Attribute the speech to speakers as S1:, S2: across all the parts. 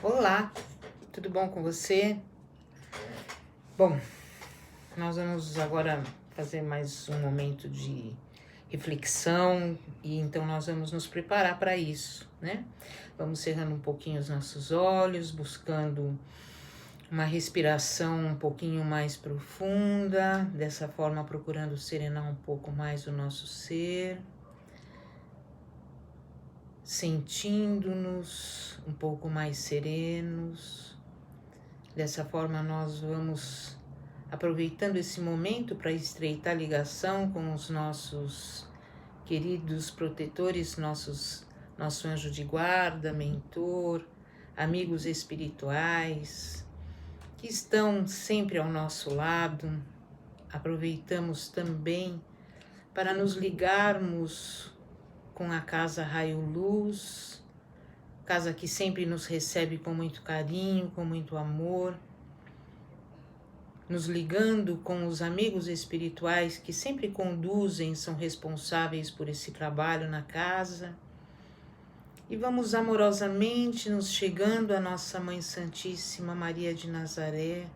S1: Olá, tudo bom com você? Bom, nós vamos agora fazer mais um momento de reflexão e então nós vamos nos preparar para isso, né? Vamos cerrando um pouquinho os nossos olhos, buscando uma respiração um pouquinho mais profunda, dessa forma procurando serenar um pouco mais o nosso ser, sentindo-nos um pouco mais serenos. Dessa forma nós vamos aproveitando esse momento para estreitar a ligação com os nossos queridos protetores, nosso anjo de guarda, mentor, amigos espirituais, que estão sempre ao nosso lado. Aproveitamos também para nos ligarmos com a Casa Raio Luz, casa que sempre nos recebe com muito carinho, com muito amor, nos ligando com os amigos espirituais que sempre conduzem, são responsáveis por esse trabalho na casa. E vamos amorosamente nos chegando à nossa Mãe Santíssima Maria de Nazaré,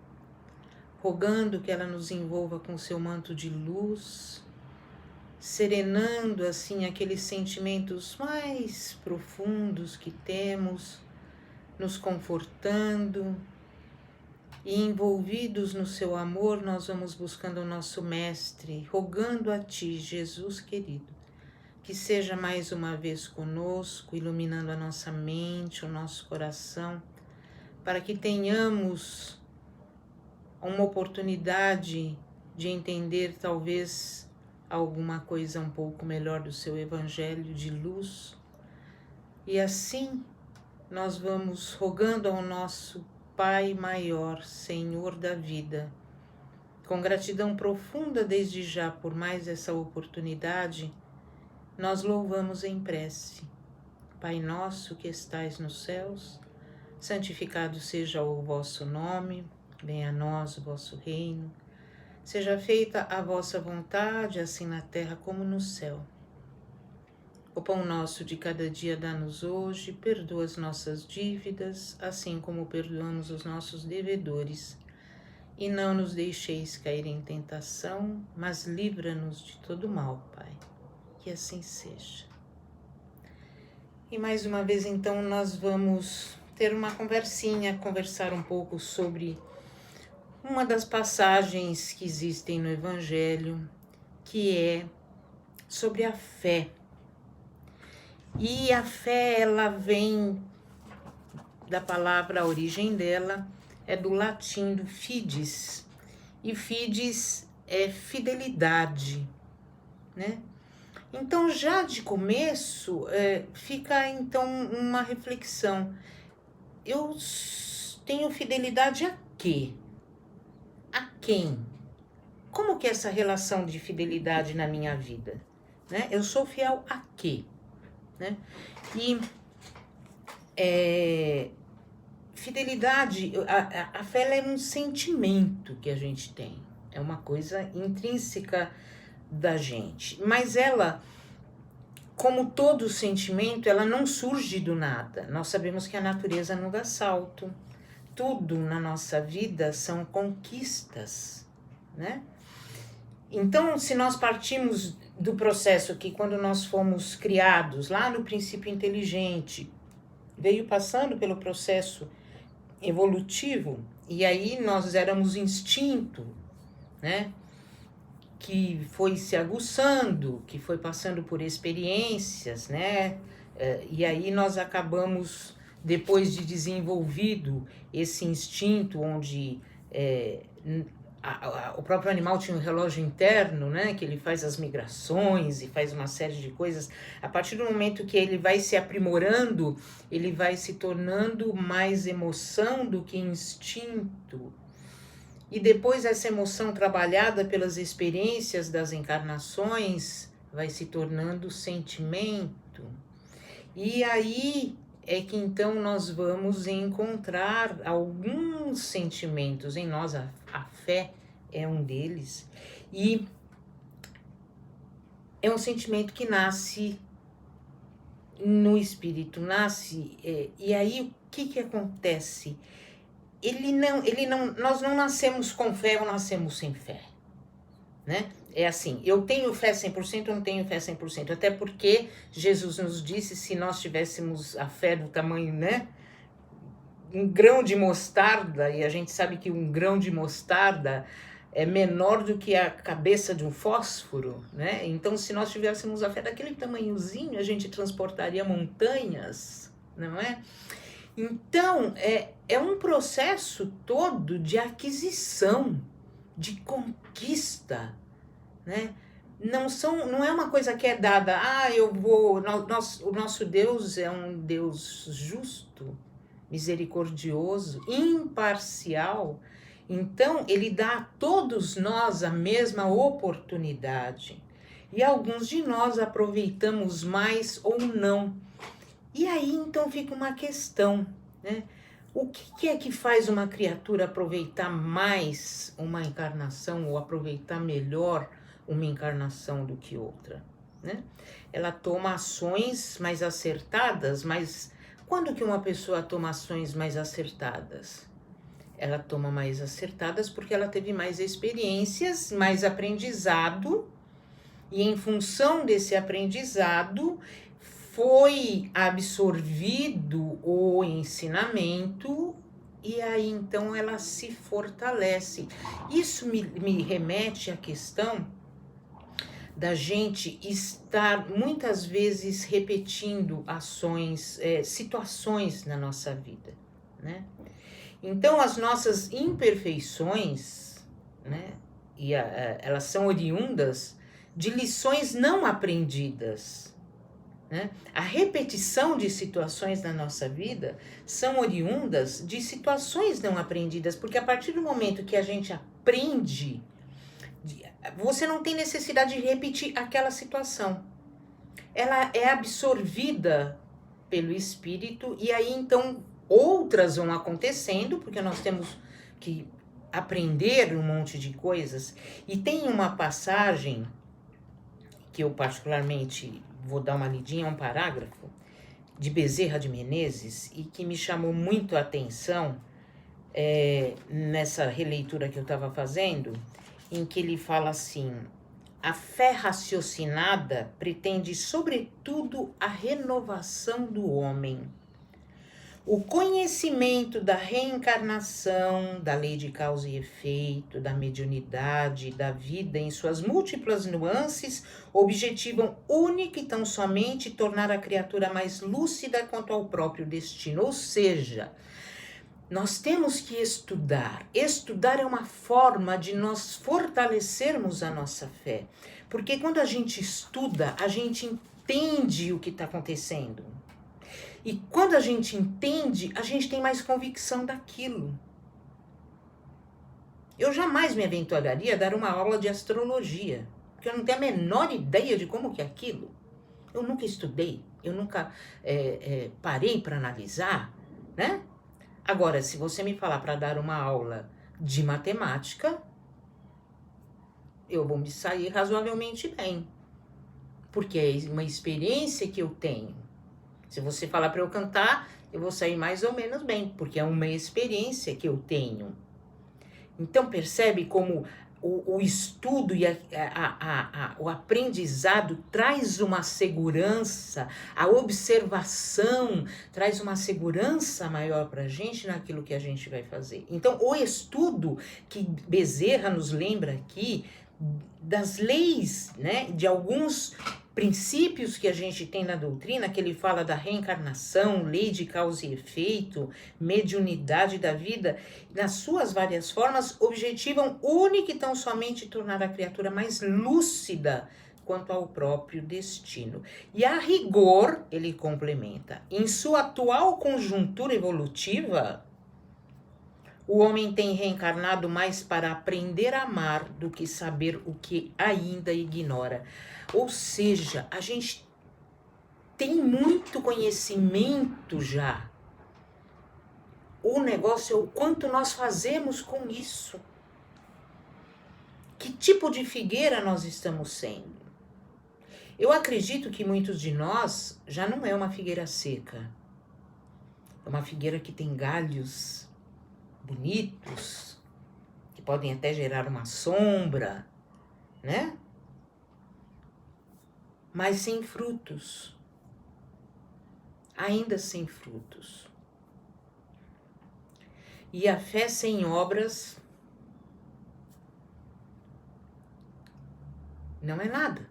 S1: rogando que ela nos envolva com seu manto de luz, serenando assim aqueles sentimentos mais profundos que temos, nos confortando. E envolvidos no seu amor, nós vamos buscando o nosso Mestre, rogando a Ti, Jesus querido, que seja mais uma vez conosco, iluminando a nossa mente, o nosso coração, para que tenhamos uma oportunidade de entender talvez alguma coisa um pouco melhor do seu Evangelho de luz. E assim nós vamos rogando ao nosso Pai maior, Senhor da vida, com gratidão profunda desde já por mais essa oportunidade, nós louvamos em prece. Pai nosso que estais nos céus, santificado seja o vosso nome, venha a nós o vosso reino, seja feita a vossa vontade, assim na terra como no céu. O pão nosso de cada dia dá-nos hoje, perdoa as nossas dívidas, assim como perdoamos os nossos devedores. E não nos deixeis cair em tentação, mas livra-nos de todo mal, Pai. Que assim seja. E mais uma vez, então, nós vamos ter uma conversinha, conversar um pouco sobre uma das passagens que existem no Evangelho, que é sobre a fé. E a fé, ela vem da palavra, a origem dela é do latim, do fides. E fides é fidelidade, né? Então, já de começo, fica então uma reflexão. Eu tenho fidelidade a quê? A quem? Como que é essa relação de fidelidade na minha vida? Né? Eu sou fiel a quê? Né? E fidelidade, a fé é um sentimento que a gente tem, é uma coisa intrínseca da gente, mas ela, como todo sentimento, ela não surge do nada. Nós sabemos que a natureza não dá salto, tudo na nossa vida são conquistas, né? Então, se nós partimos do processo que quando nós fomos criados, lá no princípio inteligente, veio passando pelo processo evolutivo, e aí nós éramos instinto, né? Que foi se aguçando, que foi passando por experiências, né? E aí nós acabamos, depois de desenvolvido esse instinto, onde o próprio animal tinha um relógio interno, né, que ele faz as migrações e faz uma série de coisas. A partir do momento que ele vai se aprimorando, ele vai se tornando mais emoção do que instinto. E depois essa emoção trabalhada pelas experiências das encarnações vai se tornando sentimento. E aí é que então nós vamos encontrar alguns sentimentos em nós, a fé é um deles, e é um sentimento que nasce no espírito nasce, e aí o que acontece? Nós não nascemos com fé ou nascemos sem fé, né? É assim, eu tenho fé 100%, eu não tenho fé 100%, até porque Jesus nos disse, se nós tivéssemos a fé do tamanho, né? Um grão de mostarda, e a gente sabe que um grão de mostarda é menor do que a cabeça de um fósforo, né? Então, se nós tivéssemos a fé daquele tamanhozinho, a gente transportaria montanhas, não é? Então, é um processo todo de aquisição, de conquista, né? Não é uma coisa que é dada, o nosso Deus é um Deus justo, misericordioso, imparcial. Então, ele dá a todos nós a mesma oportunidade. E alguns de nós aproveitamos mais ou não. E aí, então, fica uma questão, né? O que é que faz uma criatura aproveitar mais uma encarnação ou aproveitar melhor uma encarnação do que outra, né? Ela toma ações mais acertadas, mas quando que uma pessoa toma ações mais acertadas? Ela toma mais acertadas porque ela teve mais experiências, mais aprendizado, e em função desse aprendizado foi absorvido o ensinamento e aí então ela se fortalece. Isso me remete à questão da gente estar muitas vezes repetindo ações, situações na nossa vida, né? Então as nossas imperfeições, né, elas são oriundas de lições não aprendidas, né? A repetição de situações na nossa vida são oriundas de situações não aprendidas, porque a partir do momento que a gente aprende, você não tem necessidade de repetir aquela situação. Ela é absorvida pelo espírito e aí então outras vão acontecendo, porque nós temos que aprender um monte de coisas. E tem uma passagem que eu particularmente vou dar uma lidinha, um parágrafo, de Bezerra de Menezes, e que me chamou muito a atenção nessa releitura que eu estava fazendo, em que ele fala assim: a fé raciocinada pretende, sobretudo, a renovação do homem. O conhecimento da reencarnação, da lei de causa e efeito, da mediunidade, da vida em suas múltiplas nuances, objetivam única e tão somente tornar a criatura mais lúcida quanto ao próprio destino. Ou seja, nós temos que estudar. Estudar é uma forma de nós fortalecermos a nossa fé. Porque quando a gente estuda, a gente entende o que está acontecendo. E quando a gente entende, a gente tem mais convicção daquilo. Eu jamais me aventuraria a dar uma aula de astrologia, porque eu não tenho a menor ideia de como que é aquilo. Eu nunca estudei, eu nunca parei para analisar, né? Agora, se você me falar para dar uma aula de matemática, eu vou me sair razoavelmente bem, porque é uma experiência que eu tenho. Se você falar para eu cantar, eu vou sair mais ou menos bem, porque é uma experiência que eu tenho. Então, percebe como o estudo e o aprendizado traz uma segurança, a observação traz uma segurança maior para a gente naquilo que a gente vai fazer. Então, o estudo que Bezerra nos lembra aqui, das leis, né, de alguns princípios que a gente tem na doutrina, que ele fala da reencarnação, lei de causa e efeito, mediunidade da vida, nas suas várias formas, objetivam única e tão somente tornar a criatura mais lúcida quanto ao próprio destino. E a rigor, ele complementa, em sua atual conjuntura evolutiva, o homem tem reencarnado mais para aprender a amar do que saber o que ainda ignora. Ou seja, a gente tem muito conhecimento já. O negócio é o quanto nós fazemos com isso. Que tipo de figueira nós estamos sendo? Eu acredito que muitos de nós já não é uma figueira seca. É uma figueira que tem galhos bonitos, que podem até gerar uma sombra, né? Mas sem frutos. Ainda sem frutos. E a fé sem obras não é nada.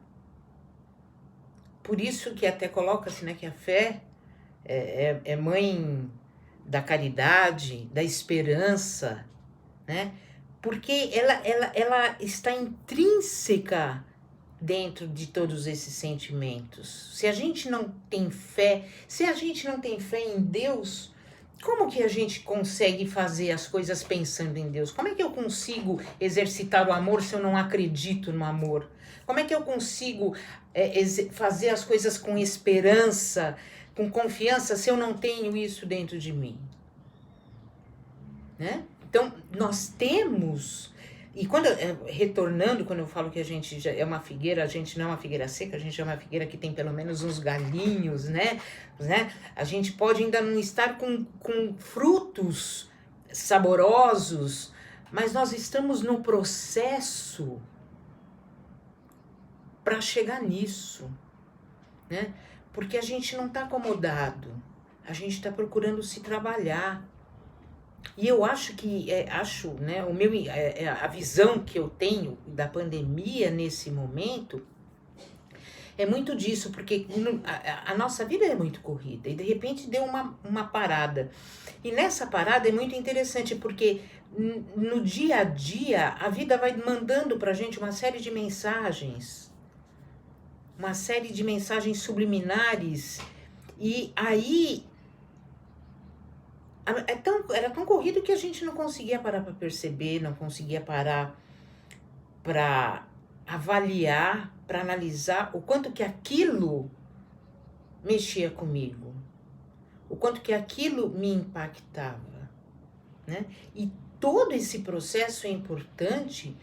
S1: Por isso que até coloca-se, né, que a fé é mãe da caridade, da esperança, né? Porque ela está intrínseca dentro de todos esses sentimentos. Se a gente não tem fé, se a gente não tem fé em Deus, como que a gente consegue fazer as coisas pensando em Deus? Como é que eu consigo exercitar o amor se eu não acredito no amor? Como é que eu consigo fazer as coisas com esperança, com confiança, se eu não tenho isso dentro de mim? Né? Então, nós temos... E retornando, quando eu falo que a gente já é uma figueira, a gente não é uma figueira seca, a gente é uma figueira que tem pelo menos uns galinhos, né? A gente pode ainda não estar com frutos saborosos, mas nós estamos no processo para chegar nisso, né? Porque a gente não está acomodado, a gente está procurando se trabalhar. E eu acho que, né, a visão que eu tenho da pandemia nesse momento é muito disso, porque a nossa vida é muito corrida e de repente deu uma parada. E nessa parada é muito interessante, porque no dia a dia a vida vai mandando pra gente uma série de mensagens subliminares, e aí era tão corrido que a gente não conseguia parar para perceber, não conseguia parar para avaliar, para analisar o quanto que aquilo mexia comigo, o quanto que aquilo me impactava, né? E todo esse processo é importante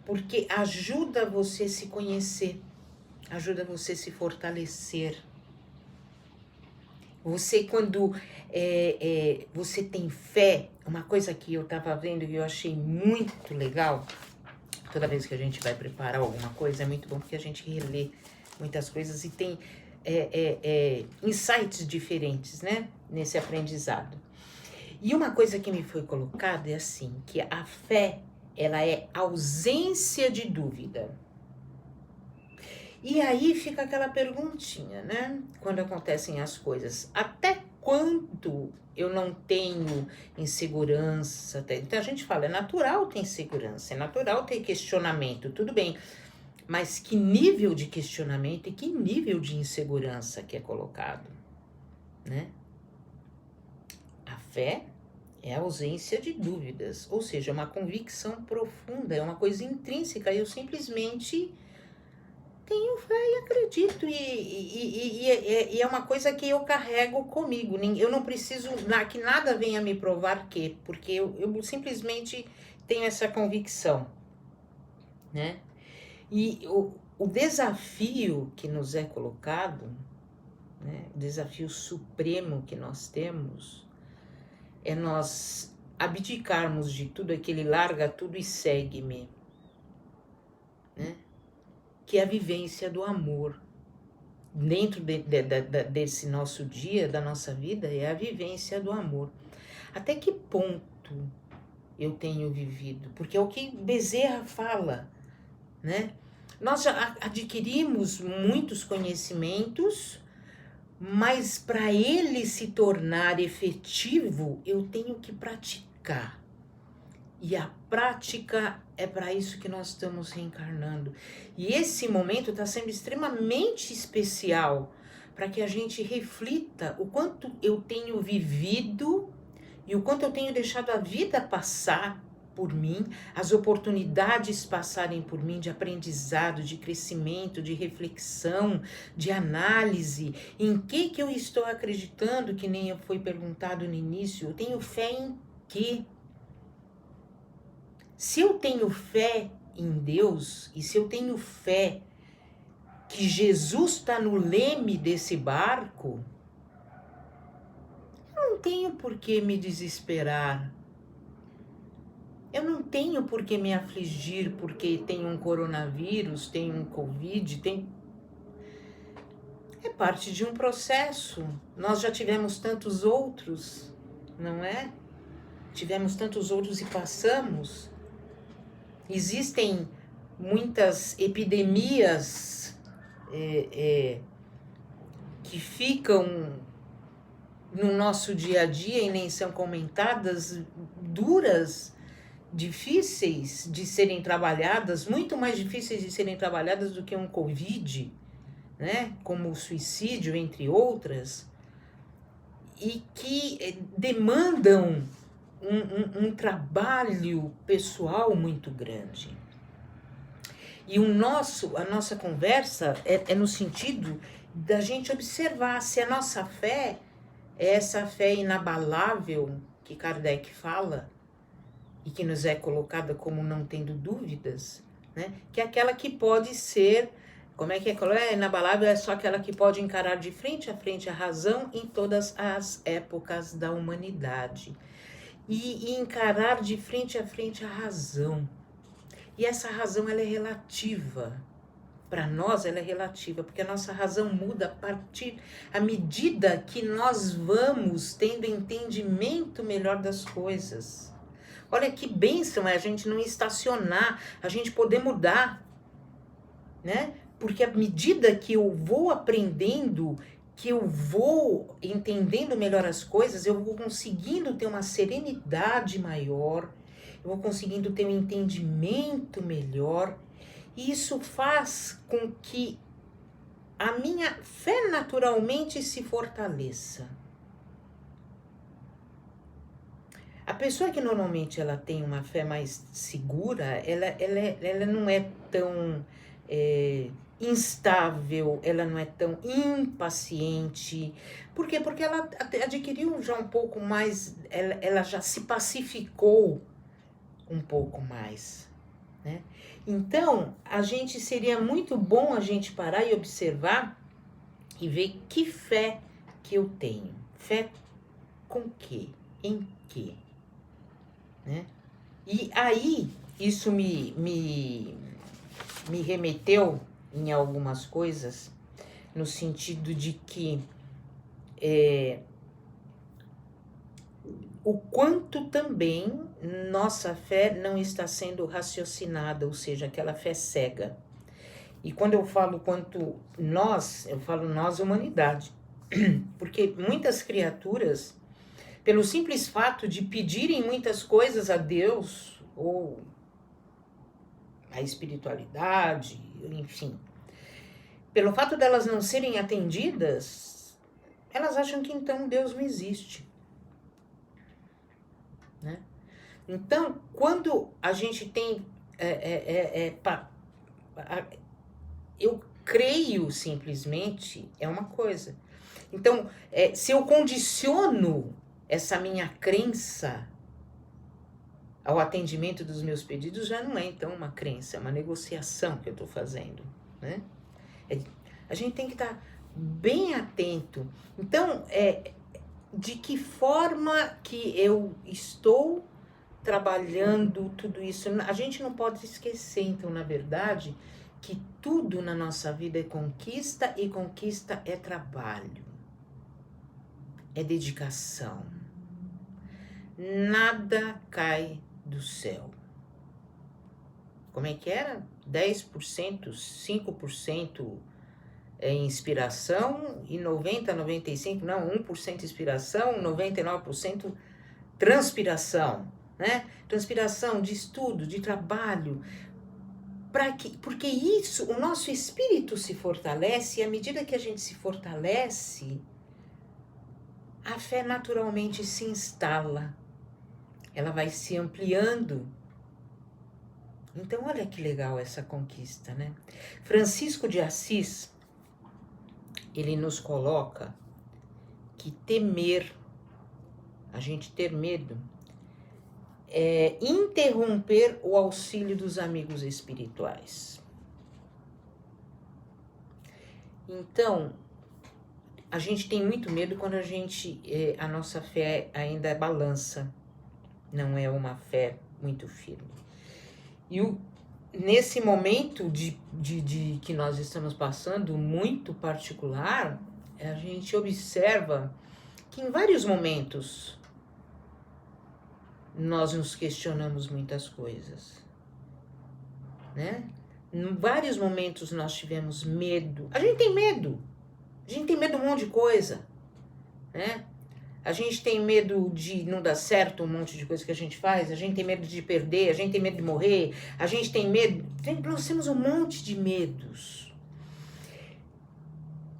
S1: porque ajuda você a se conhecer, ajuda você a se fortalecer. Você, quando você tem fé, uma coisa que eu estava vendo e eu achei muito legal, toda vez que a gente vai preparar alguma coisa, é muito bom porque a gente relê muitas coisas e tem insights diferentes, né, nesse aprendizado. E uma coisa que me foi colocada é assim, que a fé, ela é ausência de dúvida. E aí fica aquela perguntinha, né? Quando acontecem as coisas, até quando eu não tenho insegurança? Então a gente fala, é natural ter insegurança, é natural ter questionamento, tudo bem. Mas que nível de questionamento e que nível de insegurança que é colocado, né? A fé é a ausência de dúvidas, ou seja, é uma convicção profunda, é uma coisa intrínseca, eu simplesmente tenho fé e acredito, e é uma coisa que eu carrego comigo. Eu não preciso que nada venha me provar porque eu simplesmente tenho essa convicção, né? E o desafio que nos é colocado, né, o desafio supremo que nós temos, é nós abdicarmos de tudo aquele larga tudo e segue-me, né? Que é a vivência do amor. Dentro desse nosso dia, da nossa vida, é a vivência do amor. Até que ponto eu tenho vivido? Porque é o que Bezerra fala, né? Nós já adquirimos muitos conhecimentos, mas para ele se tornar efetivo, eu tenho que praticar. E a prática é para isso que nós estamos reencarnando. E esse momento está sendo extremamente especial para que a gente reflita o quanto eu tenho vivido e o quanto eu tenho deixado a vida passar por mim, as oportunidades passarem por mim de aprendizado, de crescimento, de reflexão, de análise. Em que eu estou acreditando, que nem foi perguntado no início? Eu tenho fé em quê? Se eu tenho fé em Deus, e se eu tenho fé que Jesus está no leme desse barco, eu não tenho por que me desesperar. Eu não tenho por que me afligir porque tem um coronavírus, tem um Covid, É parte de um processo. Nós já tivemos tantos outros, não é? Tivemos tantos outros e passamos. Existem muitas epidemias que ficam no nosso dia a dia e nem são comentadas, duras, difíceis de serem trabalhadas, muito mais difíceis de serem trabalhadas do que um Covid, né? Como o suicídio, entre outras, e que demandam um trabalho pessoal muito grande. E a nossa conversa é no sentido da gente observar se a nossa fé é essa fé inabalável que Kardec fala e que nos é colocada como não tendo dúvidas, né? Que é aquela que pode ser, como é que é? Inabalável é só aquela que pode encarar de frente a frente a razão em todas as épocas da humanidade. E encarar de frente a frente a razão. E essa razão, ela é relativa. Para nós, ela é relativa, porque a nossa razão muda à medida que nós vamos tendo entendimento melhor das coisas. Olha que bênção é a gente não estacionar, a gente poder mudar, né? Porque à medida que eu vou aprendendo, que eu vou entendendo melhor as coisas, eu vou conseguindo ter uma serenidade maior, eu vou conseguindo ter um entendimento melhor, e isso faz com que a minha fé naturalmente se fortaleça. A pessoa que normalmente ela tem uma fé mais segura, ela não é tão instável, ela não é tão impaciente. Por quê? Porque ela adquiriu já um pouco mais, ela já se pacificou um pouco mais, né? Então, seria muito bom a gente parar e observar e ver que fé que eu tenho. Fé com quê? Em quê? Né? E aí, isso me remeteu em algumas coisas, no sentido de que o quanto também nossa fé não está sendo raciocinada, ou seja, aquela fé cega. E quando eu falo quanto nós, eu falo nós, humanidade. Porque muitas criaturas, pelo simples fato de pedirem muitas coisas a Deus, ou a espiritualidade, enfim, pelo fato delas não serem atendidas, elas acham que então Deus não existe. Né? Então, quando a gente tem... eu creio simplesmente, é uma coisa. Então, se eu condiciono essa minha crença ao atendimento dos meus pedidos, já não é então uma crença, é uma negociação que eu estou fazendo, né? A gente tem que estar bem atento. Então, de que forma que eu estou trabalhando tudo isso? A gente não pode esquecer, então, na verdade, que tudo na nossa vida é conquista e conquista é trabalho, é dedicação. Nada cai do céu. Como é que era? 10%, 5% é inspiração e 95%, não, 1% inspiração, 99% transpiração, né? Transpiração de estudo, de trabalho. Porque isso, o nosso espírito se fortalece, e à medida que a gente se fortalece, a fé naturalmente se instala. Ela vai se ampliando. Então, olha que legal essa conquista, né? Francisco de Assis, ele nos coloca que temer, a gente ter medo, é interromper o auxílio dos amigos espirituais. Então, a gente tem muito medo quando a nossa fé ainda balança, não é uma fé muito firme. E nesse momento de que nós estamos passando, muito particular, a gente observa que em vários momentos nós nos questionamos muitas coisas, né? Em vários momentos nós tivemos medo. A gente tem medo de um monte de coisa, né? A gente tem medo de não dar certo um monte de coisa que a gente faz, a gente tem medo de perder, a gente tem medo de morrer, a gente tem medo... Nós temos um monte de medos.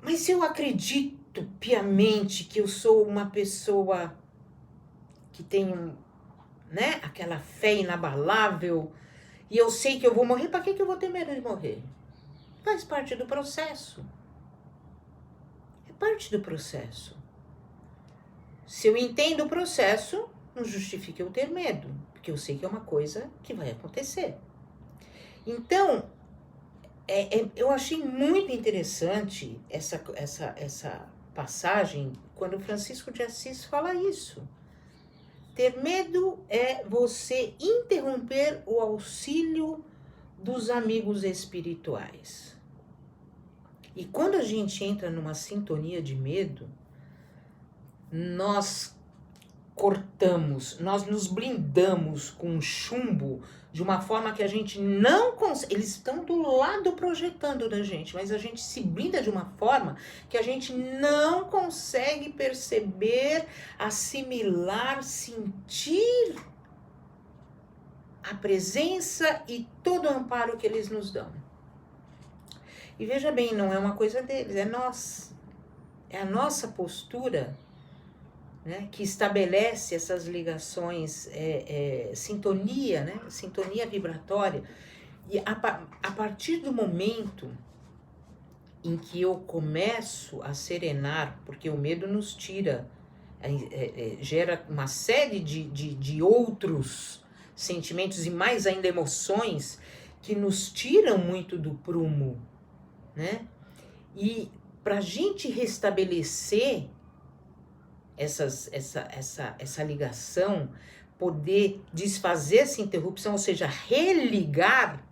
S1: Mas eu acredito piamente que eu sou uma pessoa que tem, né, aquela fé inabalável, e eu sei que eu vou morrer. Para que eu vou ter medo de morrer? Faz parte do processo. É parte do processo. Se eu entendo o processo, não justifica eu ter medo, porque eu sei que é uma coisa que vai acontecer. Então, eu achei muito interessante essa passagem, quando Francisco de Assis fala isso. Ter medo é você interromper o auxílio dos amigos espirituais. E quando a gente entra numa sintonia de medo, nós cortamos, nós nos blindamos com chumbo de uma forma que a gente não consegue. Eles estão do lado projetando da gente, mas a gente se blinda de uma forma que a gente não consegue perceber, assimilar, sentir a presença e todo o amparo que eles nos dão. E veja bem, não é uma coisa deles, é nós. É a nossa postura, né, que estabelece essas ligações, sintonia, né, sintonia vibratória. E a partir do momento em que eu começo a serenar, porque o medo nos tira, gera uma série de outros sentimentos e mais ainda emoções que nos tiram muito do prumo, né? E para a gente restabelecer essa ligação, poder desfazer essa interrupção, ou seja, religar,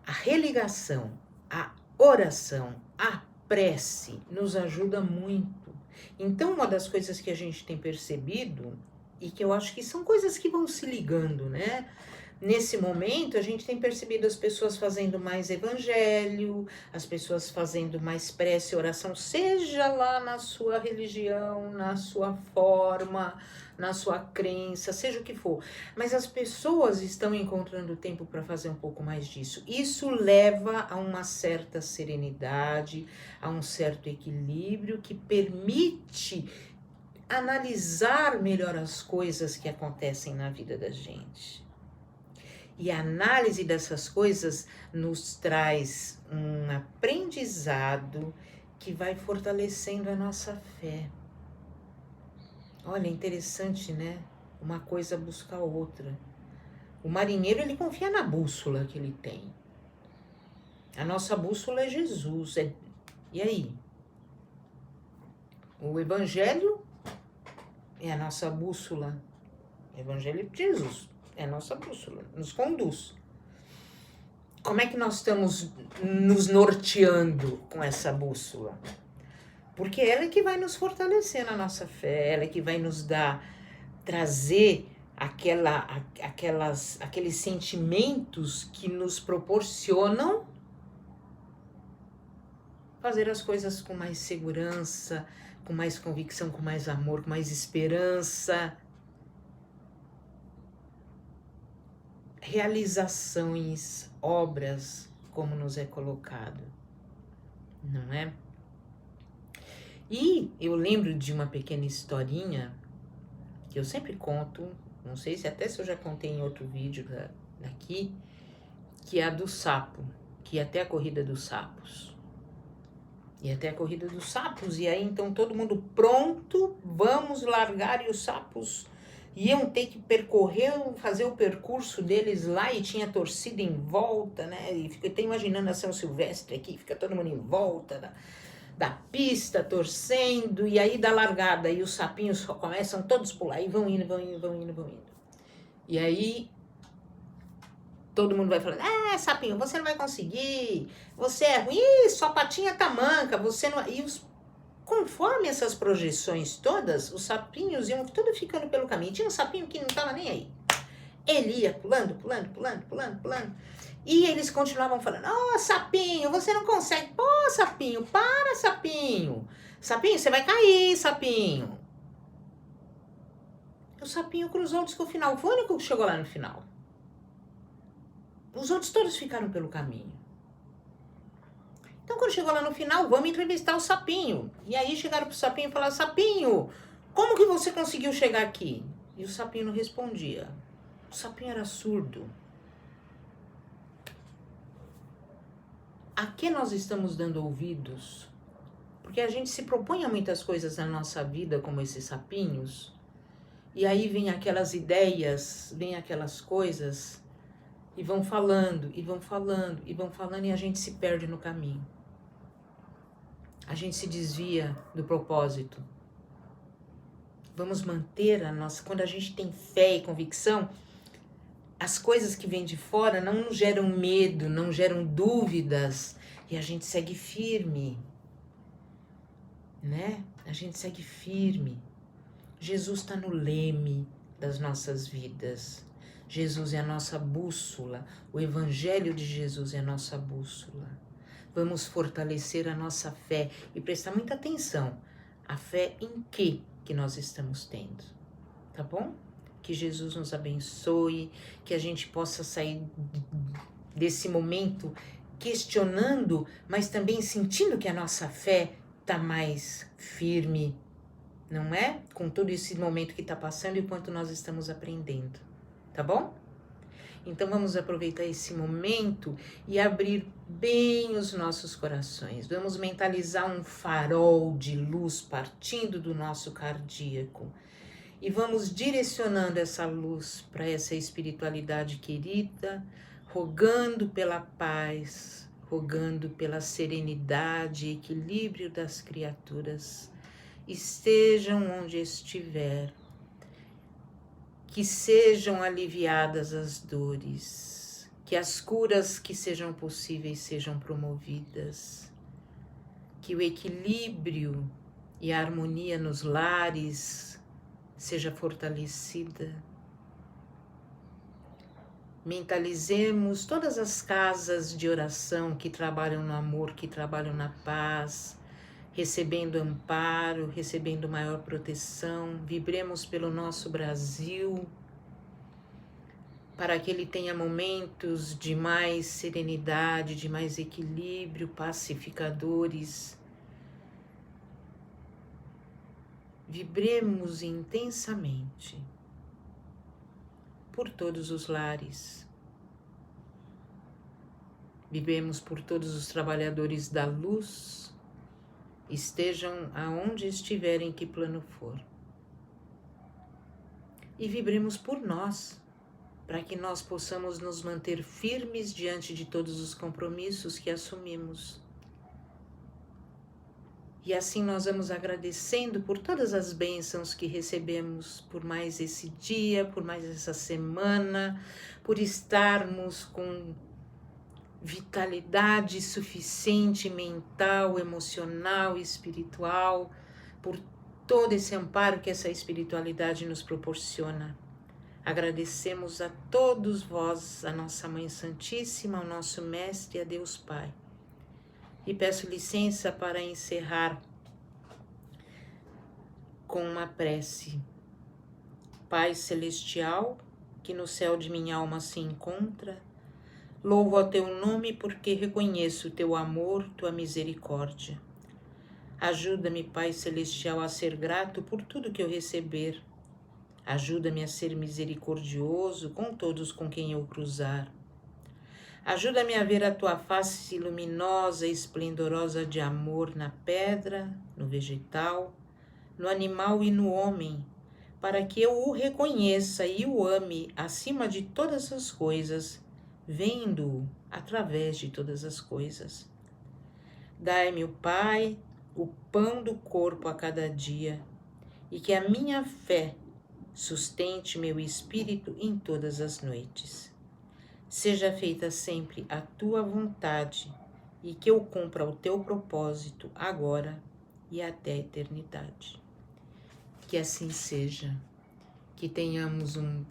S1: a religação, a oração, a prece nos ajuda muito. Então, uma das coisas que a gente tem percebido, e que eu acho que são coisas que vão se ligando, né? Nesse momento, a gente tem percebido as pessoas fazendo mais evangelho, as pessoas fazendo mais prece e oração, seja lá na sua religião, na sua forma, na sua crença, seja o que for. Mas as pessoas estão encontrando tempo para fazer um pouco mais disso. Isso leva a uma certa serenidade, a um certo equilíbrio que permite analisar melhor as coisas que acontecem na vida da gente. E a análise dessas coisas nos traz um aprendizado que vai fortalecendo a nossa fé. Olha, interessante, né? Uma coisa busca a outra. O marinheiro, ele confia na bússola que ele tem. A nossa bússola é Jesus. E aí? O evangelho é a nossa bússola. O evangelho de Jesus é a nossa bússola, nos conduz. Como é que nós estamos nos norteando com essa bússola? Porque ela é que vai nos fortalecer na nossa fé, ela é que vai nos trazer aqueles sentimentos que nos proporcionam fazer as coisas com mais segurança, com mais convicção, com mais amor, com mais esperança. Realizações, obras, como nos é colocado, não é? E eu lembro de uma pequena historinha que eu sempre conto, não sei se eu já contei em outro vídeo daqui, que é a do sapo, que ia até a corrida dos sapos. Ia até a corrida dos sapos, e aí então todo mundo pronto, vamos largar, e os sapos iam ter que fazer o percurso deles lá, e tinha torcida em volta, né? E fico até imaginando a São Silvestre aqui, fica todo mundo em volta da pista, torcendo, e aí da largada, e os sapinhos começam todos a pular, e vão indo. E aí todo mundo vai falando, sapinho, você não vai conseguir, você é ruim, sua patinha tá manca, você não... E conforme essas projeções todas, os sapinhos iam tudo ficando pelo caminho. Tinha um sapinho que não tava nem aí. Ele ia pulando. E eles continuavam falando, sapinho, você não consegue. Pô, sapinho, para, sapinho. Sapinho, você vai cair, sapinho. O sapinho cruzou o disco final, foi o único que chegou lá no final. Os outros todos ficaram pelo caminho. Então, quando chegou lá no final, vamos entrevistar o sapinho. E aí chegaram pro sapinho e falaram, sapinho, como que você conseguiu chegar aqui? E o sapinho não respondia. O sapinho era surdo. A que nós estamos dando ouvidos? Porque a gente se propõe a muitas coisas na nossa vida, como esses sapinhos, e aí vem aquelas ideias, vem aquelas coisas, e vão falando, e a gente se perde no caminho. A gente se desvia do propósito. Vamos manter a nossa... Quando a gente tem fé e convicção, as coisas que vêm de fora não nos geram medo, não geram dúvidas, e a gente segue firme, né? A gente segue firme. Jesus está no leme das nossas vidas. Jesus é a nossa bússola. O Evangelho de Jesus é a nossa bússola. Vamos fortalecer a nossa fé e prestar muita atenção. A fé em que nós estamos tendo, tá bom? Que Jesus nos abençoe, que a gente possa sair desse momento questionando, mas também sentindo que a nossa fé está mais firme, não é? Com todo esse momento que está passando e o quanto nós estamos aprendendo, tá bom? Então vamos aproveitar esse momento e abrir bem os nossos corações. Vamos mentalizar um farol de luz partindo do nosso cardíaco. E vamos direcionando essa luz para essa espiritualidade querida, rogando pela paz, rogando pela serenidade e equilíbrio das criaturas. Estejam onde estiver, que sejam aliviadas as dores, que as curas que sejam possíveis sejam promovidas, que o equilíbrio e a harmonia nos lares seja fortalecida. Mentalizemos todas as casas de oração que trabalham no amor, que trabalham na paz, recebendo amparo, recebendo maior proteção. Vibremos pelo nosso Brasil, para que ele tenha momentos de mais serenidade, de mais equilíbrio, pacificadores. Vibremos intensamente por todos os lares. Vibremos por todos os trabalhadores da luz, estejam aonde estiverem, que plano for. E vibremos por nós, para que nós possamos nos manter firmes diante de todos os compromissos que assumimos. E assim nós vamos agradecendo por todas as bênçãos que recebemos, por mais esse dia, por mais essa semana, por estarmos com vitalidade suficiente mental, emocional, espiritual, por todo esse amparo que essa espiritualidade nos proporciona. Agradecemos a todos vós, a nossa Mãe Santíssima, ao nosso Mestre, a Deus Pai. E peço licença para encerrar com uma prece. Pai Celestial, que no céu de minha alma se encontra, louvo ao teu nome porque reconheço o teu amor, tua misericórdia. Ajuda-me, Pai Celestial, a ser grato por tudo que eu receber. Ajuda-me a ser misericordioso com todos com quem eu cruzar. Ajuda-me a ver a tua face luminosa e esplendorosa de amor na pedra, no vegetal, no animal e no homem, para que eu o reconheça e o ame acima de todas as coisas, vendo-o através de todas as coisas. Dai-me, Pai, o pão do corpo a cada dia e que a minha fé sustente meu espírito em todas as noites. Seja feita sempre a tua vontade e que eu cumpra o teu propósito agora e até a eternidade. Que assim seja. Que tenhamos um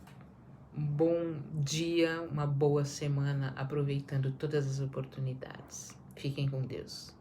S1: bom dia, uma boa semana, aproveitando todas as oportunidades. Fiquem com Deus.